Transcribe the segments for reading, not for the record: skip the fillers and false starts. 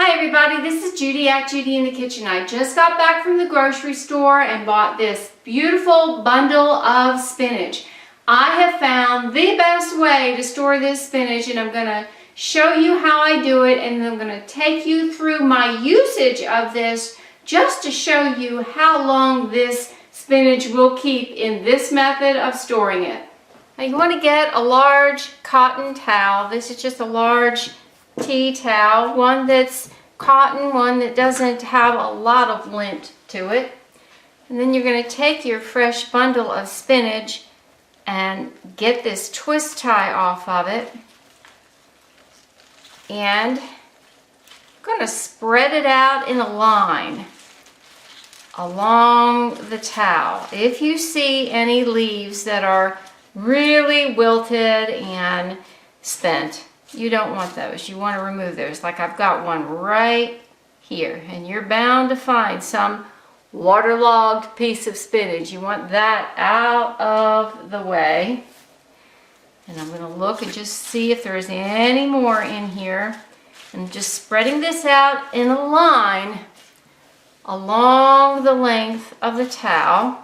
Hi everybody, this is Judy at Judy in the Kitchen. I just got back from the grocery store and bought this beautiful bundle of spinach. I have found the best way to store this spinach, and I'm going to show you how I do it, and I'm going to take you through my usage of this just to show you how long this spinach will keep in this method of storing it. Now you want to get a large cotton towel. This is just a large tea towel, one that's cotton, one that doesn't have a lot of lint to it. And then you're going to take your fresh bundle of spinach and get this twist tie off of it, and I'm going to spread it out in a line along the towel. If you see any leaves that are really wilted and spent, you don't want those. You want to remove those. Like I've got one right here, and you're bound to find some waterlogged piece of spinach. You want that out of the way. And I'm going to look and just see if there's any more in here. And just spreading this out in a line along the length of the towel.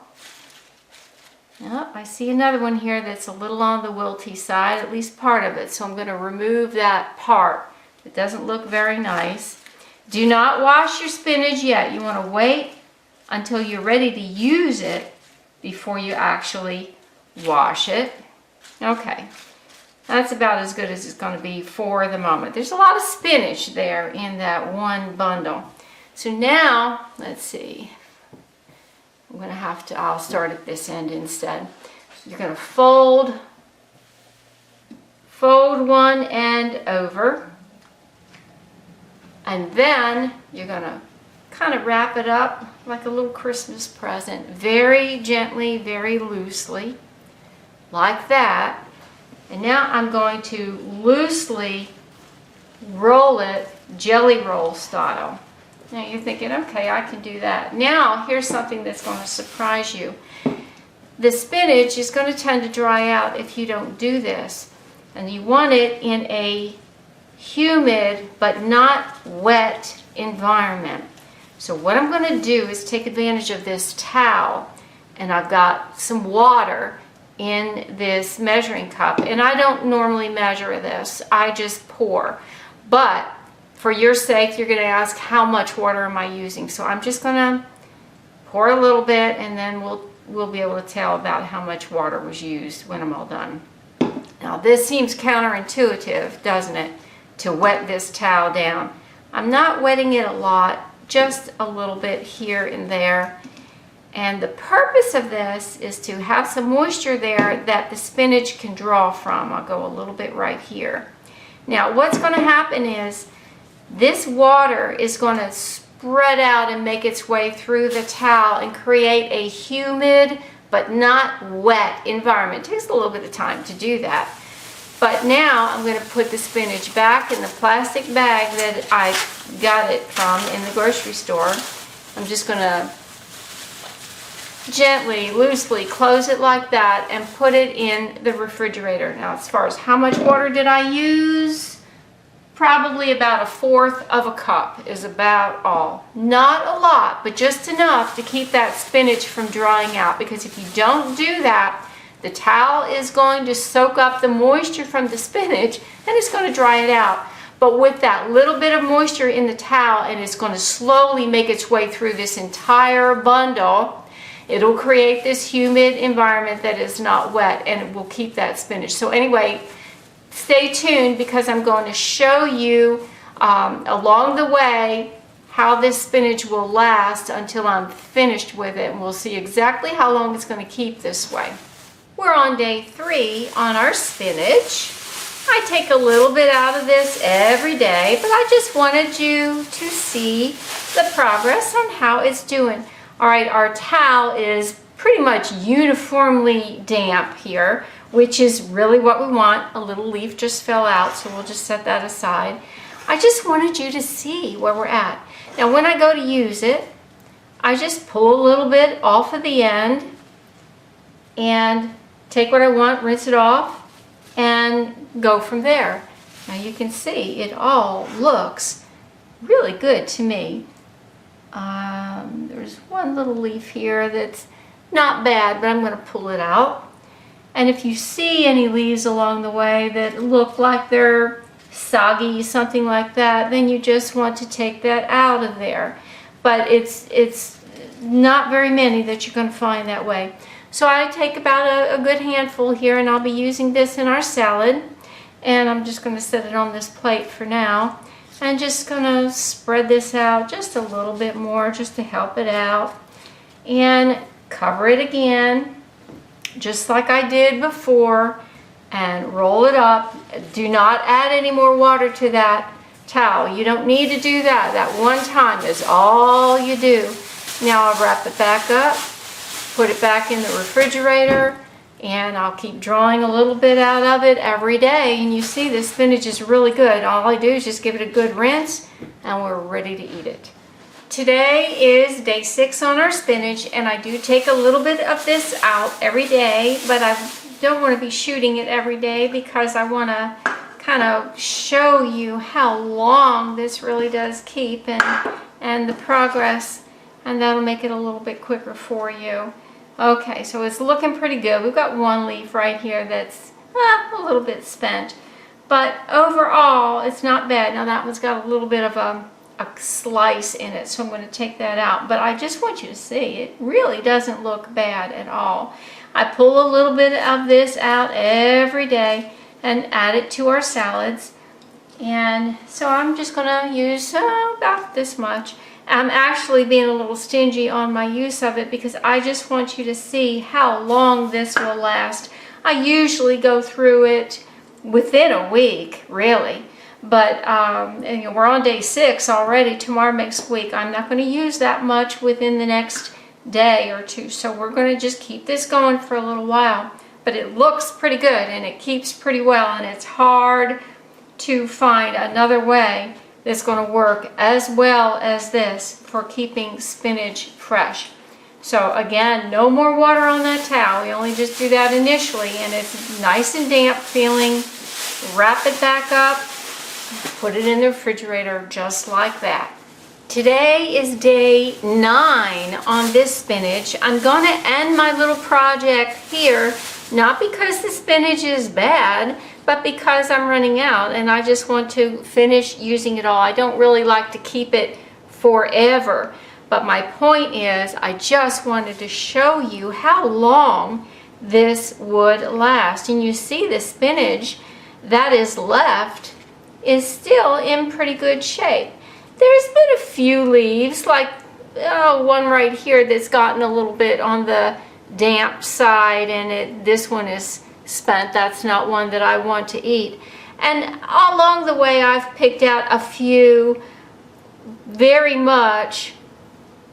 Oh, I see another one here that's a little on the wilty side, at least part of it. So I'm going to remove that part. It doesn't look very nice. Do not wash your spinach yet. You want to wait until you're ready to use it before you actually wash it. Okay, that's about as good as it's going to be for the moment. There's a lot of spinach there in that one bundle. So now, let's see. I'm going to have to, I'll start at this end instead. You're going to fold one end over, and then you're going to kind of wrap it up like a little Christmas present, very gently, very loosely, like that. And now I'm going to loosely roll it jelly roll style. Now you're thinking, okay, I can do that. Now here's something that's going to surprise you. The spinach is going to tend to dry out if you don't do this. And you want it in a humid but not wet environment. So what I'm going to do is take advantage of this towel, and I've got some water in this measuring cup. And I don't normally measure this, I just pour. But for your sake, you're going to ask, how much water am I using? So I'm just going to pour a little bit, and then we'll be able to tell about how much water was used when I'm all done. Now this seems counterintuitive, doesn't it, to wet this towel down. I'm not wetting it a lot, just a little bit here and there. And the purpose of this is to have some moisture there that the spinach can draw from. I'll go a little bit right here. Now what's going to happen is this water is going to spread out and make its way through the towel and create a humid but not wet environment. It takes a little bit of time to do that. But now I'm going to put the spinach back in the plastic bag that I got it from in the grocery store. I'm just going to gently, loosely close it like that and put it in the refrigerator. Now as far as how much water did I use? Probably about 1/4 of a cup is about all. Not a lot, but just enough to keep that spinach from drying out, because if you don't do that, the towel is going to soak up the moisture from the spinach and it's going to dry it out. But with that little bit of moisture in the towel, and it's going to slowly make its way through this entire bundle, it'll create this humid environment that is not wet, and it will keep that spinach. So anyway, stay tuned, because I'm going to show you along the way how this spinach will last until I'm finished with it, and we'll see exactly how long it's going to keep this way. We're on day 3 on our spinach. I take a little bit out of this every day, but I just wanted you to see the progress on how it's doing. All right, our towel is pretty much uniformly damp here, which is really what we want. A little leaf just fell out, so we'll just set that aside. I just wanted you to see where we're at. Now when I go to use it, I just pull a little bit off of the end and take what I want, rinse it off, and go from there. Now you can see it all looks really good to me. There's one little leaf here that's not bad, but I'm going to pull it out. And if you see any leaves along the way that look like they're soggy, something like that, then you just want to take that out of there. But it's not very many that you're going to find that way. So I take about a good handful here, and I'll be using this in our salad. And I'm just going to set it on this plate for now. And just going to spread this out just a little bit more just to help it out. And cover it again, just like I did before, and roll it up. Do not add any more water to that towel. You don't need to do that. That one time is all you do. Now I'll wrap it back up, put it back in the refrigerator, and I'll keep drawing a little bit out of it every day. And you see the spinach is really good. All I do is just give it a good rinse, and we're ready to eat it. Today is day 6 on our spinach, and I do take a little bit of this out every day, but I don't want to be shooting it every day because I want to kind of show you how long this really does keep and the progress, and that'll make it a little bit quicker for you. Okay, so it's looking pretty good. We've got one leaf right here that's a little bit spent, but overall it's not bad. Now that one's got a little bit of a slice in it, so I'm going to take that out, but I just want you to see it really doesn't look bad at all. I pull a little bit of this out every day and add it to our salads, and so I'm just going to use about this much. I'm actually being a little stingy on my use of it because I just want you to see how long this will last. I usually go through it within a week, really. But you know, we're on day 6 already. Tomorrow makes a week. I'm not going to use that much within the next day or two. So we're going to just keep this going for a little while. But it looks pretty good and it keeps pretty well. And it's hard to find another way that's going to work as well as this for keeping spinach fresh. So again, no more water on that towel. We only just do that initially. And it's nice and damp feeling. Wrap it back up. Put it in the refrigerator just like that. Today is day 9 on this spinach. I'm going to end my little project here, not because the spinach is bad, but because I'm running out and I just want to finish using it all. I don't really like to keep it forever, but my point is I just wanted to show you how long this would last. And you see the spinach that is left is still in pretty good shape. There's been a few leaves, like one right here that's gotten a little bit on the damp side, and this one is spent. That's not one that I want to eat. And along the way I've picked out a few very much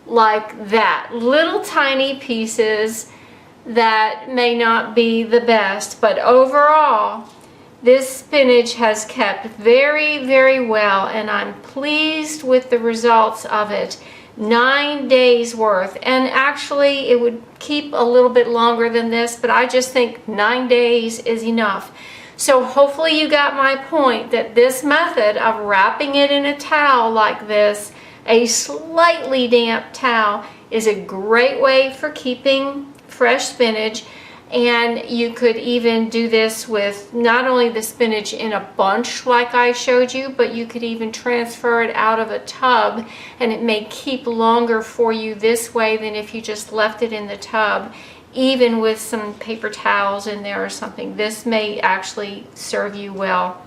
like that. Little tiny pieces that may not be the best, but overall this spinach has kept very, very well, and I'm pleased with the results of it. 9 days worth, and actually it would keep a little bit longer than this, but I just think 9 days is enough. So hopefully you got my point that this method of wrapping it in a towel like this, a slightly damp towel, is a great way for keeping fresh spinach. And you could even do this with not only the spinach in a bunch like I showed you, but you could even transfer it out of a tub, and it may keep longer for you this way than if you just left it in the tub, even with some paper towels in there or something. This may actually serve you well,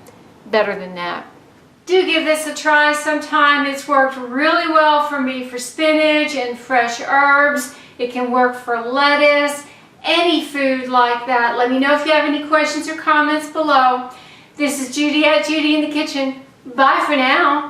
better than that. Do give this a try sometime. It's worked really well for me for spinach and fresh herbs. It can work for lettuce. Any food like that. Let me know if you have any questions or comments below. This is Judy at Judy in the Kitchen. Bye for now.